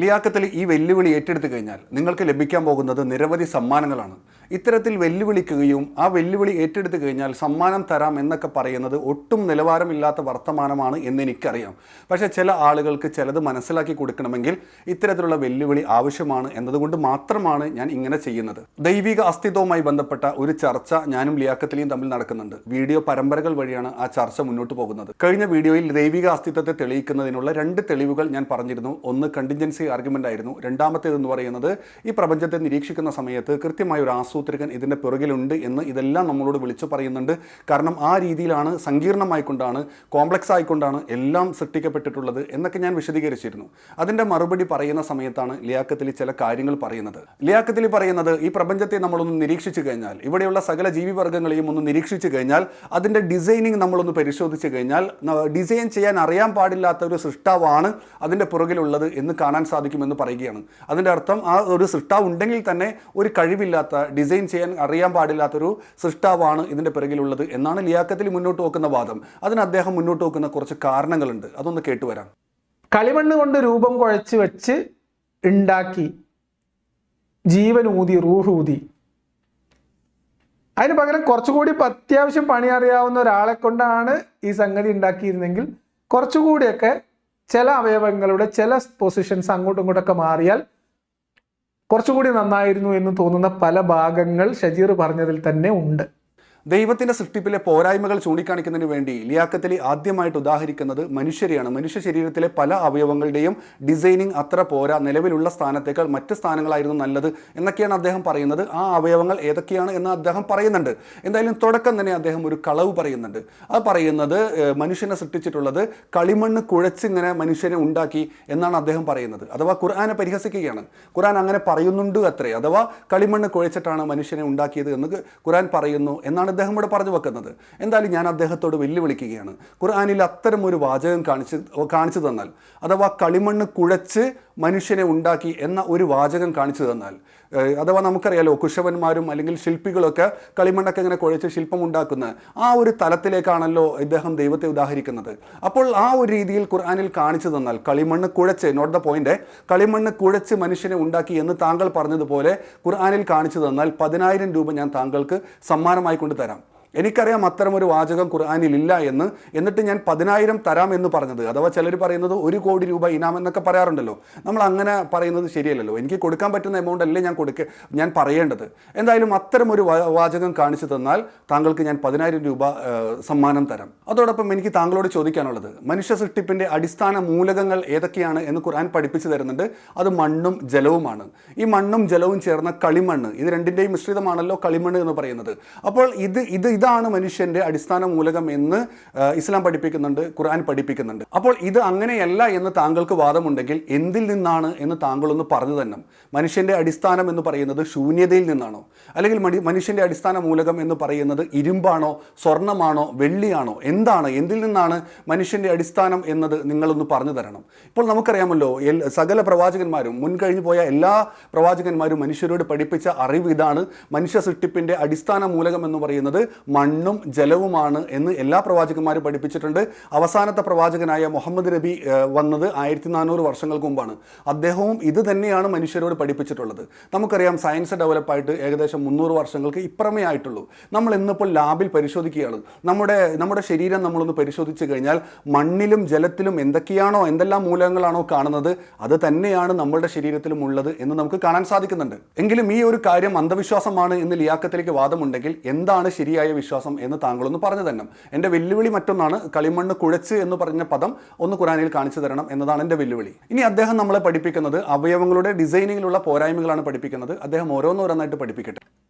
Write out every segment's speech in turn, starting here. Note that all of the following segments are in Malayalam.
ലിയാഖത്തിൽ ഈ വെല്ലുവിളി ഏറ്റെടുത്തു കഴിഞ്ഞാൽ നിങ്ങൾക്ക് ലഭിക്കാൻ പോകുന്നത് നിരവധി സമ്മാനങ്ങളാണ്. ഇത്തരത്തിൽ വെല്ലുവിളിക്കുകയും ആ വെല്ലുവിളി ഏറ്റെടുത്തു കഴിഞ്ഞാൽ സമ്മാനം തരാം എന്നൊക്കെ പറയുന്നത് ഒട്ടും നിലവാരമില്ലാത്ത വർത്തമാനമാണ് എന്നെനിക്കറിയാം. പക്ഷേ ചില ആളുകൾക്ക് ചിലത് മനസ്സിലാക്കി കൊടുക്കണമെങ്കിൽ ഇത്തരത്തിലുള്ള വെല്ലുവിളി ആവശ്യമാണ് എന്നതുകൊണ്ട് മാത്രമാണ് ഞാൻ ഇങ്ങനെ ചെയ്യുന്നത്. ദൈവിക അസ്തിത്വവുമായി ബന്ധപ്പെട്ട ഒരു ചർച്ച ഞാനും ലിയാഖത്തിലിയും തമ്മിൽ നടക്കുന്നുണ്ട്. വീഡിയോ പരമ്പരകൾ വഴിയാണ് ആ ചർച്ച മുന്നോട്ട് പോകുന്നത്. കഴിഞ്ഞ വീഡിയോയിൽ ദൈവിക അസ്തിത്വത്തെ തെളിയിക്കുന്നതിനുള്ള 2 തെളിവുകൾ ഞാൻ പറഞ്ഞിരുന്നു. ഒന്ന് കണ്ടിൻജൻസി ആർഗ്യുമെന്റ് ആയിരുന്നു. രണ്ടാമത്തേതെന്ന് പറയുന്നത് ഈ പ്രപഞ്ചത്തെ നിരീക്ഷിക്കുന്ന സമയത്ത് കൃത്യമായ ഒരു ആസൂത്രകൻ ഇതിൻ്റെ പിറകിലുണ്ട് എന്ന് ഇതെല്ലാം നമ്മളോട് വിളിച്ചു പറയുന്നുണ്ട്. കാരണം ആ രീതിയിലാണ്, സങ്കീർണമായിക്കൊണ്ടാണ്, കോംപ്ലക്സ് ആയിക്കൊണ്ടാണ് എല്ലാം സൃഷ്ടിക്കപ്പെട്ടിട്ടുള്ളത് എന്നൊക്കെ ഞാൻ വിശദീകരിച്ചിരുന്നു. അതിൻ്റെ മറുപടി പറയുന്ന സമയത്താണ് ലിയാഖത്തിൽ ചില കാര്യങ്ങൾ പറയുന്നത്. ലിയാഖത്തിൽ പറയുന്നത് ഈ പ്രപഞ്ചത്തെ നമ്മളൊന്ന് നിരീക്ഷിച്ചു കഴിഞ്ഞാൽ, ഇവിടെയുള്ള സകല ജീവിവർഗ്ഗങ്ങളെയും ഒന്ന് നിരീക്ഷിച്ചു കഴിഞ്ഞാൽ, അതിൻ്റെ ഡിസൈനിങ് നമ്മളൊന്ന് പരിശോധിച്ചു കഴിഞ്ഞാൽ, ഡിസൈൻ ചെയ്യാൻ അറിയാൻ പാടില്ലാത്ത ഒരു സൃഷ്ടാവാണ് അതിൻ്റെ പുറകിലുള്ളത് എന്ന് കാണാൻ സാധിക്കുമെന്ന് പറയുകയാണ്. അതിൻ്റെ അർത്ഥം ആ ഒരു സൃഷ്ടാവ് ഉണ്ടെങ്കിൽ തന്നെ ഒരു കഴിവില്ലാത്ത, ഡിസൈൻ ചെയ്യാൻ അറിയാൻ പാടില്ലാത്തൊരു സൃഷ്ടാവാണ് ഇതിൻ്റെ പിറകിലുള്ളത് എന്നാണ് ലിയാഖത്തിൽ മുന്നോട്ട് വെക്കുന്ന വാദം. അതിന് അദ്ദേഹം മുന്നോട്ട് വെക്കുന്ന കുറച്ച് കാരണങ്ങളുണ്ട്. അതൊന്ന് കേട്ടുവരാം. കളിമണ്ണ് കൊണ്ട് രൂപം കുഴച്ച് വെച്ച് ഉണ്ടാക്കി, ജീവൻ ഊതി, റൂഹ് ഊതി, അതിന് പകരം കുറച്ചുകൂടി അത്യാവശ്യം പണി അറിയാവുന്ന ഒരാളെ കൊണ്ടാണ് ഈ സംഗതി ഉണ്ടാക്കിയിരുന്നെങ്കിൽ കുറച്ചുകൂടിയൊക്കെ ചില അവയവങ്ങളുടെ ചില പൊസിഷൻസ് അങ്ങോട്ടും ഇങ്ങോട്ടൊക്കെ മാറിയാൽ കുറച്ചുകൂടി നന്നായിരുന്നു എന്ന് തോന്നുന്ന പല ഭാഗങ്ങൾ ഷജീർ പറഞ്ഞതിൽ തന്നെ ഉണ്ട്. ദൈവത്തിൻ്റെ സൃഷ്ടിപ്പിലെ പോരായ്മകൾ ചൂണ്ടിക്കാണിക്കുന്നതിന് വേണ്ടി ലിയാഖത്തിൽ ആദ്യമായിട്ട് ഉദാഹരിക്കുന്നത് മനുഷ്യരെയാണ്. മനുഷ്യ ശരീരത്തിലെ പല അവയവങ്ങളുടെയും ഡിസൈനിങ് അത്ര പോരാ, നിലവിലുള്ള സ്ഥാനത്തേക്കാൾ മറ്റ് സ്ഥാനങ്ങളായിരുന്നു നല്ലത് എന്നൊക്കെയാണ് അദ്ദേഹം പറയുന്നത്. ആ അവയവങ്ങൾ ഏതൊക്കെയാണ് എന്ന് അദ്ദേഹം പറയുന്നുണ്ട്. എന്തായാലും തുടക്കം തന്നെ അദ്ദേഹം ഒരു കളവ് പറയുന്നുണ്ട്. അത് പറയുന്നത് മനുഷ്യനെ സൃഷ്ടിച്ചിട്ടുള്ളത് കളിമണ്ണ് കുഴച്ചിങ്ങനെ മനുഷ്യനെ ഉണ്ടാക്കി എന്നാണ് അദ്ദേഹം പറയുന്നത്. അഥവാ ഖുർആനെ പരിഹസിക്കുകയാണ്. ഖുർആൻ അങ്ങനെ പറയുന്നുണ്ട് അത്രേ. അഥവാ കളിമണ്ണ് കുഴച്ചിട്ടാണ് മനുഷ്യനെ ഉണ്ടാക്കിയത് എന്ന് ഖുർആൻ പറയുന്നു എന്നാണ് അദ്ദേഹം ഇവിടെ പറഞ്ഞു വെക്കുന്നത്. എന്തായാലും ഞാൻ അദ്ദേഹത്തോട് വെല്ലുവിളിക്കുകയാണ്. ഖുർആനിൽ അത്തരം ഒരു വാചകം കാണിച്ചു തന്നാൽ, അഥവാ കളിമണ്ണ് കുഴച്ച് മനുഷ്യനെ ഉണ്ടാക്കി എന്ന ഒരു വാചകം കാണിച്ചു തന്നാൽ, അഥവാ നമുക്കറിയാലോ കുശവന്മാരും അല്ലെങ്കിൽ ശില്പികളൊക്കെ കളിമണ്ണൊക്കെ ഇങ്ങനെ കുഴച്ച് ശില്പം ഉണ്ടാക്കുന്ന ആ ഒരു തലത്തിലേക്കാണല്ലോ ഇദ്ദേഹം ദൈവത്തെ ഉദാഹരിക്കുന്നത്. അപ്പോൾ ആ ഒരു രീതിയിൽ ഖുർആനിൽ കാണിച്ചു തന്നാൽ, കളിമണ്ണ് കുഴച്ച്, നോട്ട് ദ പോയിന്റ്, കളിമണ്ണ് കുഴച്ച് മനുഷ്യനെ ഉണ്ടാക്കി എന്ന് താങ്കൾ പറഞ്ഞതുപോലെ ഖുർആനിൽ കാണിച്ചു തന്നാൽ 10,000 രൂപ ഞാൻ താങ്കൾക്ക് സമ്മാനമായി കൊണ്ട് തരാം. എനിക്കറിയാം അത്തരമൊരു വാചകം ഖുർആനിൽ ഇല്ല എന്ന്, എന്നിട്ട് ഞാൻ 10,000 തരാം എന്ന് പറഞ്ഞത്, അഥവാ ചിലർ പറയുന്നത് 1 കോടി രൂപ ഇനാം എന്നൊക്കെ പറയാറുണ്ടല്ലോ. നമ്മൾ അങ്ങനെ പറയുന്നത് ശരിയല്ലല്ലോ. എനിക്ക് കൊടുക്കാൻ പറ്റുന്ന എമൗണ്ട് അല്ലേ ഞാൻ പറയേണ്ടത്. എന്തായാലും അത്തരം ഒരു വാചകം കാണിച്ചു തന്നാൽ താങ്കൾക്ക് ഞാൻ 10,000 രൂപ സമ്മാനം തരാം. അതോടൊപ്പം എനിക്ക് താങ്കളോട് ചോദിക്കാനുള്ളത്, മനുഷ്യ സൃഷ്ടിപ്പിൻ്റെ അടിസ്ഥാന മൂലകങ്ങൾ ഏതൊക്കെയാണ് എന്ന് ഖുർആൻ പഠിപ്പിച്ചു തരുന്നുണ്ട്. അത് മണ്ണും ജലവുമാണ്. ഈ മണ്ണും ജലവും ചേർന്ന കളിമണ്ണ്, ഇത് രണ്ടിൻ്റെയും മിശ്രിതമാണല്ലോ കളിമണ്ണ് എന്ന് പറയുന്നത്. അപ്പോൾ ഇതാണ് മനുഷ്യന്റെ അടിസ്ഥാന മൂലകം എന്ന് ഇസ്ലാം പഠിപ്പിക്കുന്നുണ്ട്, ഖുർആൻ പഠിപ്പിക്കുന്നുണ്ട്. അപ്പോൾ ഇത് അങ്ങനെയല്ല എന്ന് താങ്കൾക്ക് വാദമുണ്ടെങ്കിൽ എന്തിൽ നിന്നാണ് എന്ന് താങ്കളൊന്ന് പറഞ്ഞു തന്നെ. മനുഷ്യന്റെ അടിസ്ഥാനം എന്ന് പറയുന്നത് ശൂന്യതയിൽ നിന്നാണോ, അല്ലെങ്കിൽ മനുഷ്യന്റെ അടിസ്ഥാന മൂലകം എന്ന് പറയുന്നത് ഇരുമ്പാണോ, സ്വർണ്ണമാണോ, വെള്ളിയാണോ, എന്താണ്, എന്തിൽ നിന്നാണ് മനുഷ്യന്റെ അടിസ്ഥാനം എന്നത് നിങ്ങളൊന്ന് പറഞ്ഞു തരണം. ഇപ്പോൾ നമുക്കറിയാമല്ലോ, സകല പ്രവാചകന്മാരും, മുൻകഴിഞ്ഞു പോയ എല്ലാ പ്രവാചകന്മാരും മനുഷ്യരോട് പഠിപ്പിച്ച അറിവ് ഇതാണ്. മനുഷ്യ സൃഷ്ടിപ്പിന്റെ അടിസ്ഥാന മൂലകം എന്ന് പറയുന്നത് മണ്ണും ജലവുമാണ് എന്ന് എല്ലാ പ്രവാചകന്മാരും പഠിപ്പിച്ചിട്ടുണ്ട്. അവസാനത്തെ പ്രവാചകനായ മുഹമ്മദ് നബി വന്നത് 1400 വർഷങ്ങൾക്ക് മുമ്പാണ്. അദ്ദേഹവും ഇത് തന്നെയാണ് മനുഷ്യരോട് പഠിപ്പിച്ചിട്ടുള്ളത്. നമുക്കറിയാം സയൻസ് ഡെവലപ്പായിട്ട് ഏകദേശം 300 വർഷങ്ങൾക്ക് ഇപ്പുറമേ ആയിട്ടുള്ളൂ. നമ്മൾ ഇന്നിപ്പോൾ ലാബിൽ പരിശോധിക്കുകയാണ്. നമ്മുടെ ശരീരം നമ്മളൊന്ന് പരിശോധിച്ച് കഴിഞ്ഞാൽ മണ്ണിലും ജലത്തിലും എന്തെല്ലാം മൂലകങ്ങളാണോ കാണുന്നത് അത് തന്നെയാണ് നമ്മളുടെ ശരീരത്തിലും ഉള്ളത് എന്ന് നമുക്ക് കാണാൻ സാധിക്കുന്നുണ്ട്. എങ്കിലും ഈ ഒരു കാര്യം അന്ധവിശ്വാസമാണ് എന്ന് ലിയാഖത്തിലേക്ക് വാദമുണ്ടെങ്കിൽ എന്താണ് ശരിയായ വിശ്വാസം എന്ന് താങ്കളൊന്ന് പറഞ്ഞു തരണം. എൻ്റെ വെല്ലുവിളി മറ്റൊന്നാണ്. കളിമണ്ണ് കുഴച്ച് എന്ന് പറഞ്ഞ പദം ഒന്ന് ഖുർആനിൽ കാണിച്ചു തരണം എന്നതാണ് എൻ്റെ വെല്ലുവിളി. ഇനി അദ്ദേഹം നമ്മളെ പഠിപ്പിക്കുന്നത് അവയവങ്ങളുടെ ഡിസൈനിങ്ങിലുള്ള പോരായ്മകളാണ് പഠിപ്പിക്കുന്നത്. അദ്ദേഹം ഓരോന്നോരോന്നായിട്ട് പഠിപ്പിക്കട്ടെ.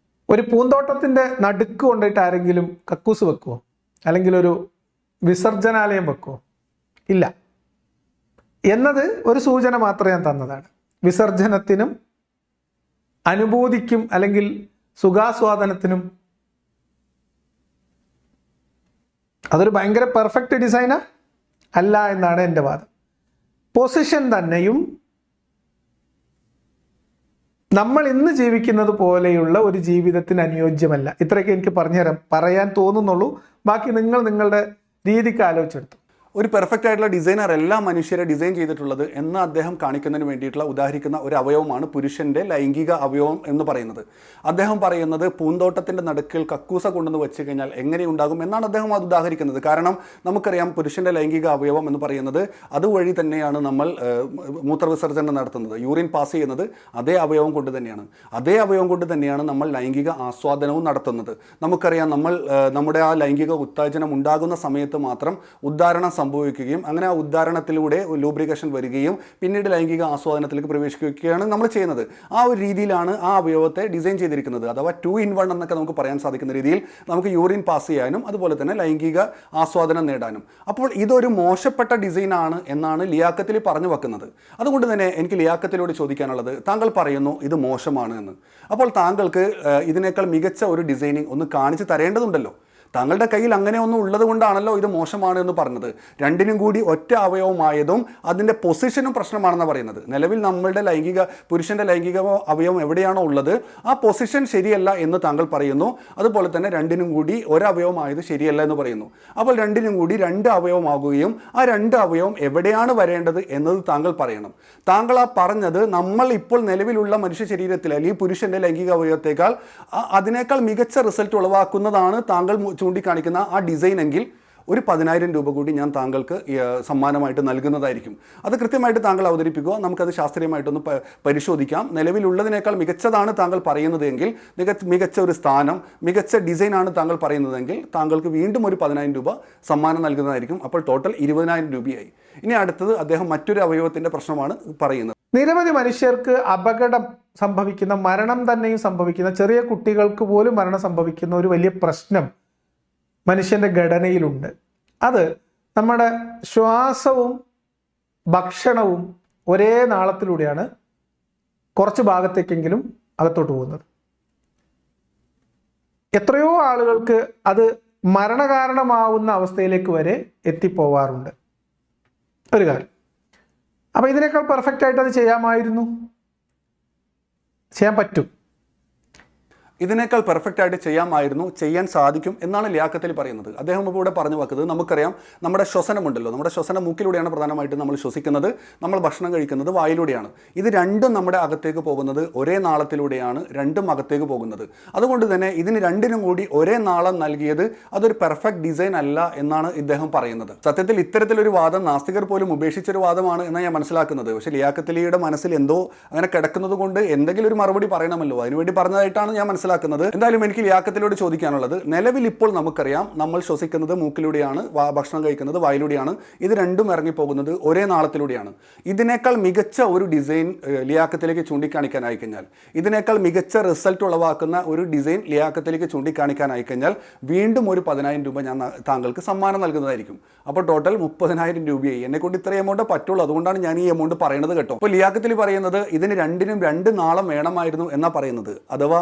ഒരു പൂന്തോട്ടത്തിന്റെ നടുക്ക് കൊണ്ടിട്ട് ആരെങ്കിലും കക്കൂസ് വെക്കുമോ, അല്ലെങ്കിൽ ഒരു വിസർജനാലയം വെക്കുമോ? ഇല്ല എന്നത് ഒരു സൂചന മാത്രം ഞാൻ തന്നതാണ്. വിസർജനത്തിനും അനുഭൂതിക്കും അല്ലെങ്കിൽ സുഖാസ്വാദനത്തിനും അതൊരു ഭയങ്കര പെർഫെക്റ്റ് ഡിസൈനാ അല്ല എന്നാണ് എൻ്റെ വാദം. പൊസിഷൻ തന്നെയും നമ്മൾ ഇന്ന് ജീവിക്കുന്നത് പോലെയുള്ള ഒരു ജീവിതത്തിന് അനുയോജ്യമല്ല. ഇത്രയൊക്കെ എനിക്ക് പറയാൻ തോന്നുന്നുള്ളൂ. ബാക്കി നിങ്ങൾ നിങ്ങളുടെ രീതിക്ക് ആലോചിച്ചെടുത്തു. ഒരു പെർഫെക്റ്റ് ആയിട്ടുള്ള ഡിസൈനർ എല്ലാ മനുഷ്യരെ ഡിസൈൻ ചെയ്തിട്ടുള്ളത് എന്ന് അദ്ദേഹം കാണിക്കുന്നതിന് വേണ്ടിയിട്ടുള്ള ഉദാഹരിക്കുന്ന ഒരു അവയവമാണ് പുരുഷൻ്റെ ലൈംഗിക അവയവം എന്ന് പറയുന്നത്. അദ്ദേഹം പറയുന്നത് പൂന്തോട്ടത്തിൻ്റെ നടുക്കിൽ കക്കൂസ കൊണ്ടുവന്ന് വെച്ച് കഴിഞ്ഞാൽ എങ്ങനെയുണ്ടാകും എന്നാണ് അദ്ദേഹം അത് ഉദാഹരിക്കുന്നത്. കാരണം നമുക്കറിയാം പുരുഷൻ്റെ ലൈംഗിക അവയവം എന്ന് പറയുന്നത് അതുവഴി തന്നെയാണ് നമ്മൾ മൂത്രവിസർജനം നടത്തുന്നത്, യൂറിൻ പാസ് ചെയ്യുന്നത് അതേ അവയവം കൊണ്ട് തന്നെയാണ്. അതേ അവയവം കൊണ്ട് തന്നെയാണ് നമ്മൾ ലൈംഗിക ആസ്വാദനവും നടത്തുന്നത്. നമുക്കറിയാം നമ്മുടെ ആ ലൈംഗിക ഉത്തേജനം ഉണ്ടാകുന്ന സമയത്ത് മാത്രം ഉദ്ധാരണം സംഭവിക്കുകയും അങ്ങനെ ആ ഉദ്ധാരണത്തിലൂടെ ലൂബ്രിക്കേഷൻ വരികയും പിന്നീട് ലൈംഗിക ആസ്വാദനത്തിലേക്ക് പ്രവേശിക്കുകയാണ് നമ്മൾ ചെയ്യുന്നത്. ആ ഒരു രീതിയിലാണ് ആ അവയവത്തെ ഡിസൈൻ ചെയ്തിരിക്കുന്നത്. അഥവാ 2 in 1 എന്നൊക്കെ നമുക്ക് പറയാൻ സാധിക്കുന്ന രീതിയിൽ നമുക്ക് യൂറിൻ പാസ് ചെയ്യാനും അതുപോലെ തന്നെ ലൈംഗിക ആസ്വാദനം നേടാനും. അപ്പോൾ ഇതൊരു മോശപ്പെട്ട ഡിസൈനാണ് എന്നാണ് ലിയാഖത്തിൽ പറഞ്ഞു വെക്കുന്നത്. അതുകൊണ്ട് തന്നെ എനിക്ക് ലിയാഖത്തിലോട് ചോദിക്കാനുള്ളത്, താങ്കൾ പറയുന്നു ഇത് മോശമാണ് എന്ന്. അപ്പോൾ താങ്കൾക്ക് ഇതിനേക്കാൾ മികച്ച ഒരു ഡിസൈനിങ് ഒന്ന് കാണിച്ച് തരേണ്ടതുണ്ടല്ലോ. താങ്കളുടെ കയ്യിൽ അങ്ങനെ ഒന്നും ഉള്ളത് കൊണ്ടാണല്ലോ ഇത് മോശമാണ് എന്ന് പറഞ്ഞത്. രണ്ടിനും കൂടി ഒറ്റ അവയവമായതും അതിൻ്റെ പൊസിഷനും പ്രശ്നമാണെന്ന് പറയുന്നത്. നിലവിൽ നമ്മളുടെ പുരുഷൻ്റെ ലൈംഗിക അവയവം എവിടെയാണോ ഉള്ളത് ആ പൊസിഷൻ ശരിയല്ല എന്ന് താങ്കൾ പറയുന്നു. അതുപോലെ തന്നെ രണ്ടിനും കൂടി ഒരവയവമായത് ശരിയല്ല എന്ന് പറയുന്നു. അപ്പോൾ രണ്ടിനും കൂടി 2 അവയവമാകുകയും ആ 2 അവയവം എവിടെയാണ് വരേണ്ടത് എന്നത് താങ്കൾ പറയണം. താങ്കൾ ആ പറഞ്ഞത് നമ്മൾ ഇപ്പോൾ നിലവിലുള്ള മനുഷ്യ ശരീരത്തിൽ അല്ലെങ്കിൽ പുരുഷൻ്റെ ലൈംഗിക അവയവത്തേക്കാൾ അതിനേക്കാൾ മികച്ച റിസൾട്ട് ഉളവാക്കുന്നതാണ് താങ്കൾ ചൂണ്ടിക്കാണിക്കുന്ന ആ ഡിസൈൻ എങ്കിൽ ഒരു 10,000 രൂപ കൂടി ഞാൻ താങ്കൾക്ക് സമ്മാനമായിട്ട് നൽകുന്നതായിരിക്കും. അത് കൃത്യമായിട്ട് താങ്കൾ അവതരിപ്പിക്കുക, നമുക്കത് ശാസ്ത്രീയമായിട്ടൊന്ന് പരിശോധിക്കാം. നിലവിലുള്ളതിനേക്കാൾ മികച്ചതാണ് താങ്കൾ പറയുന്നത് എങ്കിൽ, മികച്ച ഒരു സ്ഥാനം, മികച്ച ഡിസൈനാണ് താങ്കൾ പറയുന്നതെങ്കിൽ താങ്കൾക്ക് വീണ്ടും ഒരു 10,000 രൂപ സമ്മാനം നൽകുന്നതായിരിക്കും. അപ്പോൾ ടോട്ടൽ 20,000 രൂപയായി. ഇനി അടുത്തത് അദ്ദേഹം മറ്റൊരു അവയവത്തിൻ്റെ പ്രശ്നമാണ് പറയുന്നത്. നിരവധി മനുഷ്യർക്ക് അപകടം സംഭവിക്കുന്ന, മരണം തന്നെയും സംഭവിക്കുന്ന, ചെറിയ കുട്ടികൾക്ക് പോലും മരണം സംഭവിക്കുന്ന ഒരു വലിയ പ്രശ്നം മനുഷ്യൻ്റെ ഘടനയിലുണ്ട്. അത് നമ്മുടെ ശ്വാസവും ഭക്ഷണവും ഒരേ നാളത്തിലൂടെയാണ് കുറച്ച് ഭാഗത്തേക്കെങ്കിലും അകത്തോട്ട് പോകുന്നത്. എത്രയോ ആളുകൾക്ക് അത് മരണകാരണമാവുന്ന അവസ്ഥയിലേക്ക് വരെ എത്തിപ്പോവാറുണ്ട് ഒരു കാലം. അപ്പം ഇതിനേക്കാൾ പെർഫെക്റ്റ് ആയിട്ട് അത് ചെയ്യാമായിരുന്നു, ചെയ്യാൻ പറ്റും. ഇതിനേക്കാൾ പെർഫെക്റ്റ് ആയിട്ട് ചെയ്യാമായിരുന്നു, ചെയ്യാൻ സാധിക്കും എന്നാണ് ലിയാഖത്തിൽ പറയുന്നത്. അദ്ദേഹം ഇപ്പോൾ ഇവിടെ പറഞ്ഞു വെക്കുന്നത്, നമുക്കറിയാം നമ്മുടെ ശ്വസനമുണ്ടല്ലോ, നമ്മുടെ ശ്വസനം മൂക്കിലൂടെയാണ് പ്രധാനമായിട്ടും നമ്മൾ ശ്വസിക്കുന്നത്, നമ്മൾ ഭക്ഷണം കഴിക്കുന്നത് വായിലൂടെയാണ്. ഇത് രണ്ടും നമ്മുടെ അകത്തേക്ക് പോകുന്നത് ഒരേ നാളത്തിലൂടെയാണ്, രണ്ടും അകത്തേക്ക് പോകുന്നത്. അതുകൊണ്ട് തന്നെ ഇതിന് രണ്ടിനും കൂടി ഒരേ നാളം നൽകിയത് അതൊരു പെർഫെക്റ്റ് ഡിസൈൻ അല്ല എന്നാണ് ഇദ്ദേഹം പറയുന്നത്. സത്യത്തിൽ ഇത്തരത്തിലൊരു വാദം നാസ്തികർ പോലും ഉപേക്ഷിച്ചൊരു വാദമാണ് എന്നാണ് ഞാൻ മനസ്സിലാക്കുന്നത്. പക്ഷേ ലിയാഖത്തിലിയുടെ മനസ്സിൽ എന്തോ അങ്ങനെ കിടക്കുന്നത് കൊണ്ട് എന്തെങ്കിലും ഒരു മറുപടി പറയണമല്ലോ, അതിനുവേണ്ടി പറഞ്ഞതായിട്ടാണ് ഞാൻ മനസ്സിലാക്കുന്നത്. എന്തായാലും എനിക്ക് ലിയാഖത്തിലോട് ചോദിക്കാനുള്ളത്, നിലവിൽ ഇപ്പോൾ നമുക്കറിയാം നമ്മൾ ശ്വസിക്കുന്നത് മൂക്കിലൂടെയാണ്, ഭക്ഷണം കഴിക്കുന്നത് വായിലൂടെയാണ്, ഇത് രണ്ടും ഇറങ്ങിപ്പോകുന്നത് ഒരേ നാളത്തിലൂടെയാണ്. ഇതിനേക്കാൾ മികച്ച ഒരു ഡിസൈൻ ലിയാഖത്തിലേക്ക് ചൂണ്ടിക്കാണിക്കാനായി കഴിഞ്ഞാൽ, ഇതിനേക്കാൾ മികച്ച റിസൾട്ട് ഉളവാക്കുന്ന ഒരു ഡിസൈൻ ലിയാഖത്തിലേക്ക് ചൂണ്ടിക്കാണിക്കാനായി കഴിഞ്ഞാൽ വീണ്ടും ഒരു 10,000 രൂപ ഞാൻ താങ്കൾക്ക് സമ്മാനം നൽകുന്നതായിരിക്കും. അപ്പോൾ ടോട്ടൽ 30,000 രൂപയായി. എന്നെ കൊണ്ട് ഇത്ര എമൗണ്ട് പറ്റുള്ളൂ, അതുകൊണ്ടാണ് ഞാൻ ഈ എമൗണ്ട് പറയുന്നത് കേട്ടോ. അപ്പോൾ ലിയാഖത്തിൽ പറയുന്നത് ഇതിന് രണ്ടിനും 2 നാളം വേണമായിരുന്നു എന്നാണ് പറയുന്നത്. അഥവാ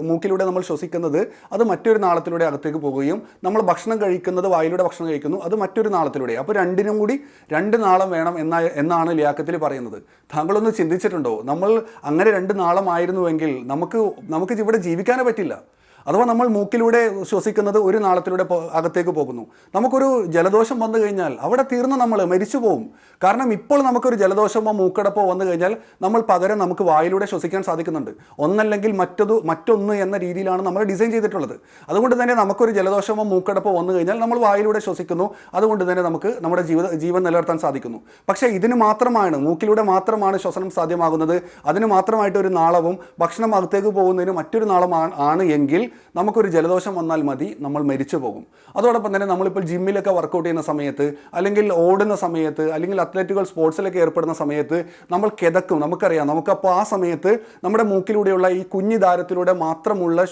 മൂക്കിലൂടെ നമ്മൾ ശ്വസിക്കുന്നത് അത് മറ്റൊരു നാളത്തിലൂടെ അകത്തേക്ക് പോവുകയും നമ്മൾ ഭക്ഷണം കഴിക്കുന്നത് വായിലൂടെ ഭക്ഷണം കഴിക്കുന്നു, അത് മറ്റൊരു നാളത്തിലൂടെ. അപ്പോൾ രണ്ടിനും കൂടി 2 നാളം വേണം എന്നാണ് ലിയാഖത്തിൽ പറയുന്നത്. താങ്കളൊന്ന് ചിന്തിച്ചിട്ടുണ്ടോ, നമ്മൾ അങ്ങനെ 2 നാളമായിരുന്നുവെങ്കിൽ നമുക്ക് ഇവിടെ ജീവിക്കാനേ പറ്റില്ല. അഥവാ നമ്മൾ മൂക്കിലൂടെ ശ്വസിക്കുന്നത് ഒരു നാളത്തിലൂടെ അകത്തേക്ക് പോകുന്നു, നമുക്കൊരു ജലദോഷം വന്നു കഴിഞ്ഞാൽ അവിടെ തീർന്ന് നമ്മൾ മരിച്ചു പോകും. കാരണം ഇപ്പോൾ നമുക്കൊരു ജലദോഷമോ മൂക്കടപ്പോ വന്നു കഴിഞ്ഞാൽ നമ്മൾ പകരം നമുക്ക് വായിലൂടെ ശ്വസിക്കാൻ സാധിക്കുന്നുണ്ട്. ഒന്നല്ലെങ്കിൽ മറ്റൊന്ന് എന്ന രീതിയിലാണ് നമ്മൾ ഡിസൈൻ ചെയ്തിട്ടുള്ളത്. അതുകൊണ്ട് തന്നെ നമുക്കൊരു ജലദോഷമോ മൂക്കടപ്പോ വന്നു കഴിഞ്ഞാൽ നമ്മൾ വായിലൂടെ ശ്വസിക്കുന്നു, അതുകൊണ്ട് തന്നെ നമുക്ക് നമ്മുടെ ജീവൻ നിലനിർത്താൻ സാധിക്കുന്നു. പക്ഷേ ഇതിന് മാത്രമാണ്, മൂക്കിലൂടെ മാത്രമാണ് ശ്വസനം സാധ്യമാകുന്നത്, അതിന് മാത്രമായിട്ട് ഒരു നാളവും ഭക്ഷണം അകത്തേക്ക് പോകുന്നതിന് മറ്റൊരു നാളമാണ് എങ്കിൽ നമുക്കൊരു ജലദോഷം വന്നാൽ മതി, നമ്മൾ മരിച്ചു പോകും. അതോടൊപ്പം തന്നെ നമ്മളിപ്പോൾ ജിമ്മിലൊക്കെ വർക്കൗട്ട് ചെയ്യുന്ന സമയത്ത്, അല്ലെങ്കിൽ ഓടുന്ന സമയത്ത്, അല്ലെങ്കിൽ അത്ലറ്റുകൾ സ്പോർട്സിലൊക്കെ ഏർപ്പെടുന്ന സമയത്ത് നമ്മൾ കിതക്കും. നമുക്കറിയാം, നമുക്കപ്പോൾ ആ സമയത്ത് നമ്മുടെ മൂക്കിലൂടെയുള്ള ഈ കുഞ്ഞു ധാരത്തിലൂടെ മാത്രമുള്ള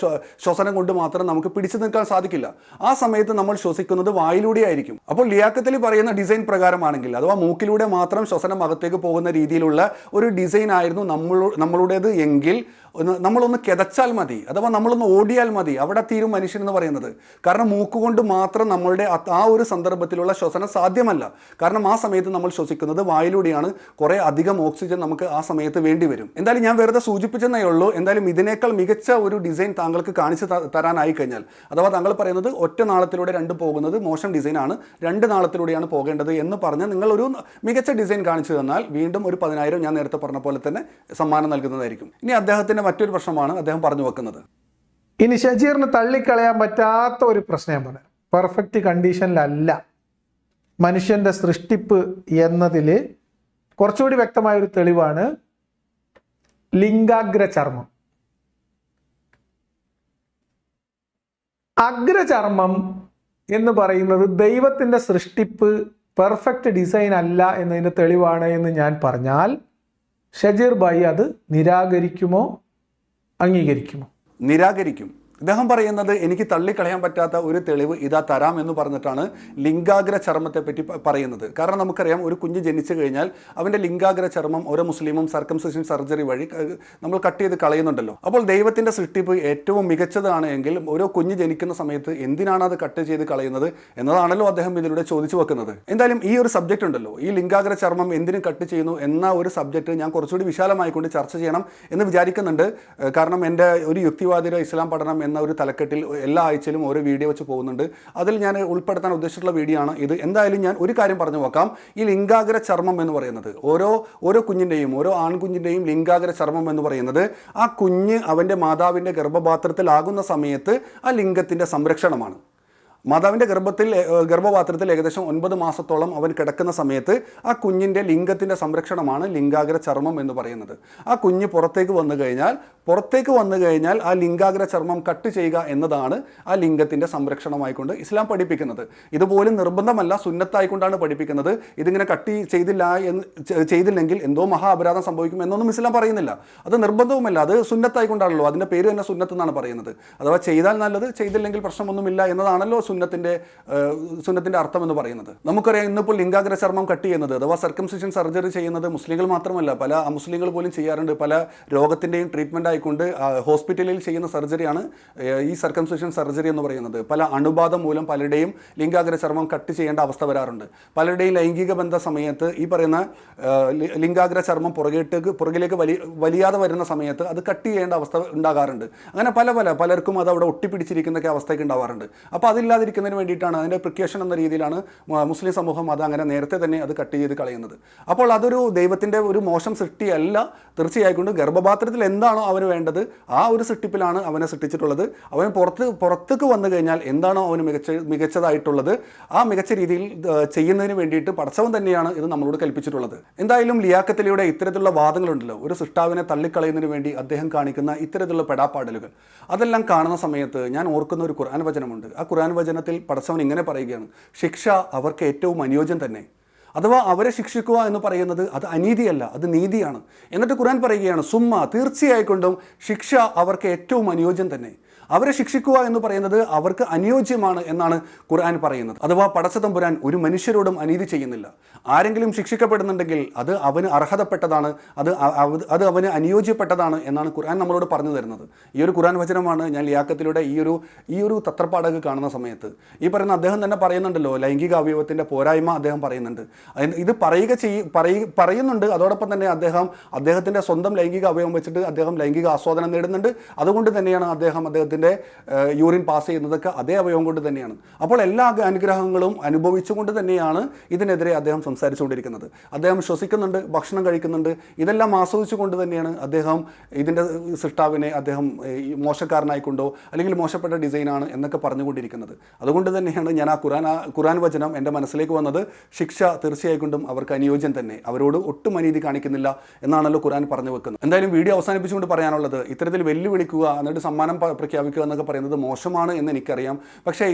ശ്വസനം കൊണ്ട് മാത്രം നമുക്ക് പിടിച്ചു നിൽക്കാൻ സാധിക്കില്ല. ആ സമയത്ത് നമ്മൾ ശ്വസിക്കുന്നത് വായിലൂടെ ആയിരിക്കും. അപ്പോൾ ലിയാഖത്തിൽ പറയുന്ന ഡിസൈൻ പ്രകാരമാണെങ്കിൽ, അഥവാ മൂക്കിലൂടെ മാത്രം ശ്വസനം അകത്തേക്ക് പോകുന്ന രീതിയിലുള്ള ഒരു ഡിസൈൻ ആയിരുന്നു നമ്മളുടേത് എങ്കിൽ നമ്മളൊന്ന് കിതച്ചാൽ മതി, അഥവാ നമ്മളൊന്ന് ഓടിയാൽ മതി, അവിടെ തീരും മനുഷ്യൻ എന്ന് പറയുന്നത്. കാരണം മൂക്കുകൊണ്ട് മാത്രം നമ്മളുടെ ആ ഒരു സന്ദർഭത്തിലുള്ള ശ്വസനം സാധ്യമല്ല. കാരണം ആ സമയത്ത് നമ്മൾ ശ്വസിക്കുന്നത് വായിലൂടെയാണ്. കുറേ അധികം ഓക്സിജൻ നമുക്ക് ആ സമയത്ത് വേണ്ടി വരും. എന്തായാലും ഞാൻ വെറുതെ സൂചിപ്പിച്ചെന്നേ ഉള്ളൂ. എന്തായാലും ഇതിനേക്കാൾ മികച്ച ഒരു ഡിസൈൻ താങ്കൾക്ക് കാണിച്ചു തരാനായി കഴിഞ്ഞാൽ, അഥവാ താങ്കൾ പറയുന്നത് ഒറ്റ നാളത്തിലൂടെ രണ്ടും പോകുന്നത് മോശം ഡിസൈനാണ്, 2 നാളത്തിലൂടെയാണ് പോകേണ്ടത് എന്ന് പറഞ്ഞ് നിങ്ങൾ ഒരു മികച്ച ഡിസൈൻ കാണിച്ചു തന്നാൽ വീണ്ടും ഒരു 10,000 ഞാൻ നേരത്തെ പറഞ്ഞ പോലെ തന്നെ സമ്മാനം നൽകുന്നതായിരിക്കും. ഇനി അദ്ദേഹത്തിന്റെ മറ്റൊരു പ്രശ്നമാണ് അദ്ദേഹം പറഞ്ഞു വെക്കുന്നത്. ഇനി ഷജീറിന് തള്ളിക്കളയാൻ പറ്റാത്ത ഒരു പ്രശ്നം ഞാൻ പറയാം. പെർഫെക്റ്റ് കണ്ടീഷനിലല്ല മനുഷ്യന്റെ സൃഷ്ടിപ്പ് എന്നതിൽ കുറച്ചുകൂടി വ്യക്തമായ ഒരു തെളിവാണ് ലിംഗാഗ്ര ചർമ്മം. അഗ്രചർമ്മം എന്ന് പറയുന്നത് ദൈവത്തിന്റെ സൃഷ്ടിപ്പ് പെർഫെക്റ്റ് ഡിസൈൻ അല്ല എന്നതിൻ്റെ തെളിവാണ് എന്ന് ഞാൻ പറഞ്ഞാൽ ഷജീർ ഭായി അത് നിരാകരിക്കുമോ അംഗീകരിക്കുമോ? നിരാകരിക്കും. ഇദ്ദേഹം പറയുന്നത് എനിക്ക് തള്ളിക്കളയാൻ പറ്റാത്ത ഒരു തെളിവ് ഇതാ തരാം എന്ന് പറഞ്ഞിട്ടാണ് ലിംഗാഗ്ര ചർമ്മത്തെ പറ്റി പറയുന്നത്. കാരണം നമുക്കറിയാം, ഒരു കുഞ്ഞ് ജനിച്ചു കഴിഞ്ഞാൽ അവൻ്റെ ലിംഗാഗ്ര ചർമ്മം ഓരോ മുസ്ലിമും സർക്കംസിഷൻ സർജറി വഴി നമ്മൾ കട്ട് ചെയ്ത് കളയുന്നുണ്ടല്ലോ. അപ്പോൾ ദൈവത്തിൻ്റെ സൃഷ്ടിപ്പ് ഏറ്റവും മികച്ചതാണ് എങ്കിൽ ഓരോ കുഞ്ഞ് ജനിക്കുന്ന സമയത്ത് എന്തിനാണ് അത് കട്ട് ചെയ്ത് കളയുന്നത് എന്നതാണല്ലോ അദ്ദേഹം ഇതിലൂടെ ചോദിച്ചു വെക്കുന്നത്. എന്തായാലും ഈ ഒരു സബ്ജക്റ്റ് ഉണ്ടല്ലോ, ഈ ലിംഗാഗ്ര ചർമ്മം എന്തിനും കട്ട് ചെയ്യുന്നു എന്ന ഒരു സബ്ജക്റ്റ് ഞാൻ കുറച്ചുകൂടി വിശാലമായിക്കൊണ്ട് ചർച്ച ചെയ്യണം എന്ന് വിചാരിക്കുന്നുണ്ട്. കാരണം എൻ്റെ ഒരു യുക്തിവാദിയുടെ ഇസ്ലാം പഠനം എന്ന ഒരു തലക്കെട്ടിൽ എല്ലാ ആഴ്ചയിലും ഓരോ വീഡിയോ വെച്ച് പോകുന്നുണ്ട്. അതിൽ ഞാൻ ഉൾപ്പെടുത്താൻ ഉദ്ദേശിച്ചിട്ടുള്ള വീഡിയോ ആണ് ഇത്. എന്തായാലും ഞാൻ ഒരു കാര്യം പറഞ്ഞു നോക്കാം. ഈ ലിംഗാഗ്ര ചർമ്മം എന്ന് പറയുന്നത് ഓരോ കുഞ്ഞിൻ്റെയും ഓരോ ആൺകുഞ്ഞിൻ്റെയും ലിംഗാഗ്ര ചർമ്മം എന്ന് പറയുന്നത് ആ കുഞ്ഞ് അവൻ്റെ മാതാവിൻ്റെ ഗർഭപാത്രത്തിലാകുന്ന സമയത്ത് ആ ലിംഗത്തിൻ്റെ സംരക്ഷണമാണ്. മാതാവിൻ്റെ ഗർഭപാത്രത്തിൽ ഏകദേശം 9 മാസത്തോളം അവൻ കിടക്കുന്ന സമയത്ത് ആ കുഞ്ഞിൻ്റെ ലിംഗത്തിൻ്റെ സംരക്ഷണമാണ് ലിംഗാഗ്ര ചർമ്മം എന്ന് പറയുന്നത്. ആ കുഞ്ഞ് പുറത്തേക്ക് വന്നു കഴിഞ്ഞാൽ ആ ലിംഗാഗ്ര ചർമ്മം കട്ട് ചെയ്യുക എന്നതാണ് ആ ലിംഗത്തിൻ്റെ സംരക്ഷണമായിക്കൊണ്ട് ഇസ്ലാം പഠിപ്പിക്കുന്നത്. ഇതുപോലും നിർബന്ധമല്ല, സുന്നത്തായിക്കൊണ്ടാണ് പഠിപ്പിക്കുന്നത്. ഇതിങ്ങനെ കട്ട് ചെയ്തില്ലെങ്കിൽ എന്തോ മഹാ അപരാധം സംഭവിക്കും എന്നൊന്നും ഇസ്ലാം പറയുന്നില്ല. അത് നിർബന്ധവുമല്ല, അത് സുന്നത്തായിക്കൊണ്ടാണല്ലോ. അതിൻ്റെ പേര് തന്നെ സുന്നത്ത് എന്നാണ് പറയുന്നത്. അഥവാ ചെയ്താൽ നല്ലത്, ചെയ്തില്ലെങ്കിൽ പ്രശ്നമൊന്നുമില്ല എന്നതാണല്ലോ സുന്നത്തിന്റെ അർത്ഥം എന്ന് പറയുന്നത്. നമുക്കറിയാം, ഇന്നിപ്പോൾ ലിംഗാഗ്ര ചർമ്മം കട്ട് ചെയ്യുന്നത് അഥവാ സർക്കംസിഷൻ സർജറി ചെയ്യുന്നത് മുസ്ലിങ്ങൾ മാത്രമല്ല, പല അമുസ്ലിങ്ങൾ പോലും ചെയ്യാറുണ്ട്. പല രോഗത്തിൻ്റെയും ട്രീറ്റ്മെൻ്റ് ആയിക്കൊണ്ട് ഹോസ്പിറ്റലിൽ ചെയ്യുന്ന സർജറിയാണ് ഈ സർക്കംസിഷൻ സർജറി എന്ന് പറയുന്നത്. പല അണുബാധ മൂലം പലരുടെയും ലിംഗാഗ്ര ചർമ്മം കട്ട് ചെയ്യേണ്ട അവസ്ഥ വരാറുണ്ട്. പലരുടെയും ലൈംഗിക ബന്ധ സമയത്ത് ഈ പറയുന്ന ലിംഗാഗ്ര ചർമ്മം പുറകിലേക്ക് വലിയാതെ വരുന്ന സമയത്ത് അത് കട്ട് ചെയ്യേണ്ട അവസ്ഥ ഉണ്ടാകാറുണ്ട്. അങ്ങനെ പലർക്കും അത് അവിടെ ഒട്ടിപ്പിടിച്ചിരിക്കുന്നൊക്കെ അവസ്ഥയൊക്കെ ഉണ്ടാവാറുണ്ട്. അപ്പോൾ അതില്ലാതിരിക്കുന്നതിന് വേണ്ടിയിട്ടാണ്, അതിൻ്റെ പ്രിക്കോഷൻ എന്ന രീതിയിലാണ് മുസ്ലിം സമൂഹം അത് അങ്ങനെ നേരത്തെ തന്നെ അത് കട്ട് ചെയ്ത് കളയുന്നത്. അപ്പോൾ അതൊരു ദൈവത്തിൻ്റെ ഒരു മോശം സൃഷ്ടിയല്ല. തീർച്ചയായിക്കൊണ്ട് ഗർഭപാത്രത്തിൽ എന്താണോ അവന് വേണ്ടത് ആ ഒരു സൃഷ്ടിപ്പിലാണ് അവനെ സൃഷ്ടിച്ചിട്ടുള്ളത്. അവൻ പുറത്തേക്ക് വന്നു കഴിഞ്ഞാൽ എന്താണോ അവന് മികച്ചതായിട്ടുള്ളത് ആ മികച്ച രീതിയിൽ ചെയ്യുന്നതിന് വേണ്ടിയിട്ട് പടച്ചവൻ തന്നെയാണ് ഇത് നമ്മളോട് കൽപ്പിച്ചിട്ടുള്ളത്. എന്തായാലും ലിയാഖത്ത് അലിയുടെ ഇത്തരത്തിലുള്ള വാദങ്ങളുണ്ടല്ലോ, ഒരു സൃഷ്ടാവിനെ തള്ളിക്കളയുന്നതിന് വേണ്ടി അദ്ദേഹം കാണിക്കുന്ന ഇത്തരത്തിലുള്ള പെടാപ്പാടലുകൾ, അതെല്ലാം കാണുന്ന സമയത്ത് ഞാൻ ഓർക്കുന്ന ഒരു ഖുർആൻ വചനമുണ്ട്. ആ ഖുർആൻ വചനത്തിൽ പടച്ചവൻ ഇങ്ങനെ പറയുകയാണ്, ശിക്ഷ അവർക്ക് ഏറ്റവും അനുയോജ്യം തന്നെ. അഥവാ അവരെ ശിക്ഷിക്കുക എന്ന് പറയുന്നത് അത് അനീതിയല്ല, അത് നീതിയാണ്. എന്നിട്ട് ഖുർആൻ പറയുകയാണ്, സുമ്മ തീർച്ചയായിക്കൊണ്ടും ശിക്ഷ അവർക്ക് ഏറ്റവും അനുയോജ്യം തന്നെ. അവരെ ശിക്ഷിക്കുക എന്ന് പറയുന്നത് അവർക്ക് അനുയോജ്യമാണ് എന്നാണ് ഖുർആൻ പറയുന്നത്. അഥവാ പടച്ചതമ്പുരാൻ ഒരു മനുഷ്യരോടും അനീതി ചെയ്യുന്നില്ല. ആരെങ്കിലും ശിക്ഷിക്കപ്പെടുന്നുണ്ടെങ്കിൽ അത് അവന് അർഹതപ്പെട്ടതാണ്, അത് അവന് അനുയോജ്യപ്പെട്ടതാണ് എന്നാണ് ഖുർആൻ നമ്മളോട് പറഞ്ഞു തരുന്നത്. ഈ ഒരു ഖുർആൻ വചനമാണ് ഞാൻ ലിയാഖത്തിലൂടെ ഈ ഒരു തത്രപ്പാടൊക്കെ കാണുന്ന സമയത്ത് ഈ പറയുന്ന അദ്ദേഹം തന്നെ പറയുന്നുണ്ടല്ലോ, ലൈംഗിക അവയവത്തിൻ്റെ പോരായ്മ അദ്ദേഹം പറയുന്നുണ്ട്. ഇത് പറയുന്നുണ്ട്. അതോടൊപ്പം തന്നെ അദ്ദേഹത്തിൻ്റെ സ്വന്തം ലൈംഗിക അവയവം വെച്ചിട്ട് അദ്ദേഹം ലൈംഗിക ആസ്വാദനം നേടുന്നുണ്ട്. അതുകൊണ്ട് തന്നെയാണ് അദ്ദേഹത്തിൻ്റെ യൂറിൻ പാസ് ചെയ്യുന്നതൊക്കെ അതേ അവയവം കൊണ്ട് തന്നെയാണ്. അപ്പോൾ എല്ലാ അനുഗ്രഹങ്ങളും അനുഭവിച്ചുകൊണ്ട് തന്നെയാണ് ഇതിനെതിരെ അദ്ദേഹം സംസാരിച്ചുകൊണ്ടിരിക്കുന്നത്. അദ്ദേഹം ശ്വസിക്കുന്നുണ്ട്, ഭക്ഷണം കഴിക്കുന്നുണ്ട്, ഇതെല്ലാം ആസ്വദിച്ചുകൊണ്ട് തന്നെയാണ് അദ്ദേഹം ഇതിൻ്റെ സൃഷ്ടാവിനെ അദ്ദേഹം മോശക്കാരനായിക്കൊണ്ടോ അല്ലെങ്കിൽ മോശപ്പെട്ട ഡിസൈനാണ് എന്നൊക്കെ പറഞ്ഞുകൊണ്ടിരിക്കുന്നത്. അതുകൊണ്ട് തന്നെയാണ് ഞാൻ ആ ഖുർആൻ വചനം എൻ്റെ മനസ്സിലേക്ക് വന്നത്. ശിക്ഷ തീർച്ചയായിട്ടും അവർക്ക് അനുയോജ്യം തന്നെ, അവരോട് ഒട്ടും അനീതി കാണിക്കുന്നില്ല എന്നാണല്ലോ ഖുർആൻ പറഞ്ഞു വെക്കുന്നത്. എന്തായാലും വീഡിയോ അവസാനിപ്പിച്ചുകൊണ്ട് പറയാനുള്ളത്, ഇത്തരത്തിൽ വെല്ലുവിളിക്കുക എന്നിട്ട് സമ്മാനം പ്രഖ്യാപിക്കുക എന്നൊക്കെ പറയുന്നത് മോശമാണ് എന്ന് എനിക്കറിയാം. പക്ഷേ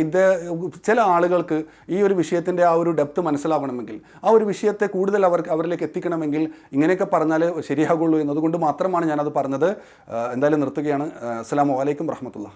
ചില ആളുകൾക്ക് ഈ ഒരു വിഷയത്തിൻ്റെ ആ ഒരു ഡെപ്ത് മനസ്സിലാവണമെങ്കിൽ, ആ ഒരു വിഷയത്തെ കൂടുതൽ അവരിലേക്ക് എത്തിക്കണമെങ്കിൽ ഇങ്ങനെയൊക്കെ പറഞ്ഞാൽ ശരിയാകുള്ളൂ എന്നതുകൊണ്ട് മാത്രമാണ് ഞാനത് പറഞ്ഞത്. എന്തായാലും നിർത്തുകയാണ്. അസ്സലാമു അലൈക്കും വറഹ്മത്തുള്ളാഹി.